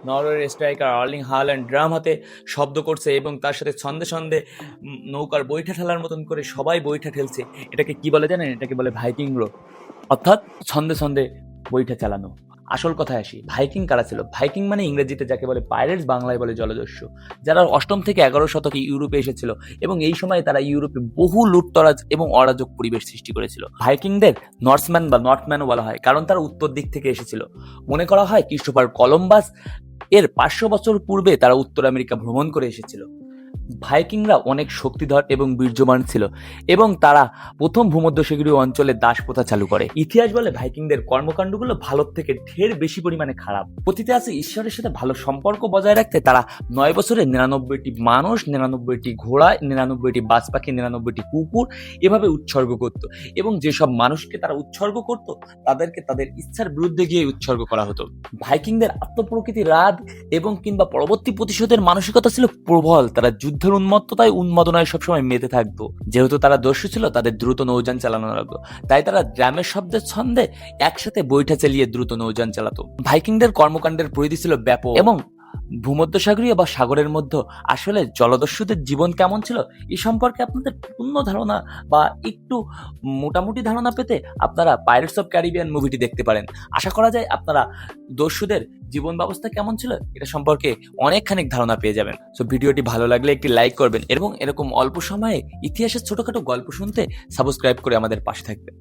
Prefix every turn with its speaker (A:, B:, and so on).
A: নরওয়ের striker Erling Haaland drum হাতে শব্দ করছে এবং তার সাথে ছন্দে ছন্দে নৌকার বৈঠা ঠেলার মতন করে সবাই বৈঠা ঠেলছে। এটাকে কি বলে জানেন? এটাকে বলে ভাইকিং রো, অর্থাৎ ছন্দে ছন্দে বৈঠা চালানো। আসল কথায় আসি, ভাইকিং কারা ছিল? ভাইকিং মানে ইংরেজিতে যাকে বলে পাইরেটস, বাংলায় বলে জলদস্যু, যারা 8ম থেকে 11 শতকে ইউরোপে এসেছিল এবং এই সময় তারা ইউরোপে বহু লুটতরাজ এবং অরাজক পরিবেশ সৃষ্টি করেছিল। ভাইকিংদের নর্সম্যান বা নর্থম্যানও বলা হয়, কারণ তারা উত্তর দিক থেকে এসেছিল। মনে করা হয় ক্রিস্টোফার কলম্বাস এর 500 বছর পূর্বে তারা উত্তর আমেরিকা ভ্রমণ করে এসেছিল। ভাইকিংরা অনেক শক্তিধর এবং বীর্যমান ছিল এবং তারা প্রথম ভূমধ্যসাগরীয় অঞ্চলে দাস প্রথা চালু করে। ইতিহাস বলে ভাইকিংদের কর্মকাণ্ডগুলো ভালোর থেকে ঢের বেশি পরিমাণে খারাপ। অতীতে আছে ঈশ্বরের সাথে ভালো সম্পর্ক বজায় রাখতে তারা 9 বছরে 99টি মানুষ, 99টি ঘোড়া, 99টি বাজ পাখি, 99টি কুকুর এভাবে উৎসর্গ করত এবং যেসব মানুষকে তারা উৎসর্গ করত তাদেরকে তাদের ইচ্ছার বিরুদ্ধে গিয়ে উৎসর্গ করা হতো। ভাইকিংদের আত্মপ্রকৃতি রাগ এবং কিংবা পরবর্তী প্রতিশোধের মানসিকতা ছিল প্রবল। তারা যুদ্ধের উন্মত্ততায় উন্মাদনায় সবসময় মেতে থাকতো। যেহেতু তারা দস্যু ছিল, তাদের দ্রুত নৌযান চালানো লাগতো, তাই তারা ড্রামের শব্দের ছন্দে একসাথে বৈঠা চালিয়ে দ্রুত নৌযান চালাতো। ভাইকিংদের কর্মকাণ্ডের পরিধি ছিল ব্যাপক এবং ভূমধ্যসাগরীয় বা সাগরের মধ্যে আসলে জলদস্যুদের জীবন কেমন ছিল এই সম্পর্কে আপনাদের পূর্ণ ধারণা বা একটু মোটামুটি ধারণা পেতে আপনারা পাইরেটস অফ ক্যারিবিয়ান মুভিটি দেখতে পারেন। আশা করা যায় আপনারা দস্যুদের জীবন ব্যবস্থা কেমন ছিল এটা সম্পর্কে অনেকখানি ধারণা পেয়ে যাবেন। সো ভিডিওটি ভালো লাগলে একটি লাইক করবেন এবং এরকম অল্প সময়ে ইতিহাসের ছোটখাটো গল্প শুনতে সাবস্ক্রাইব করে আমাদের পাশে থাকবেন।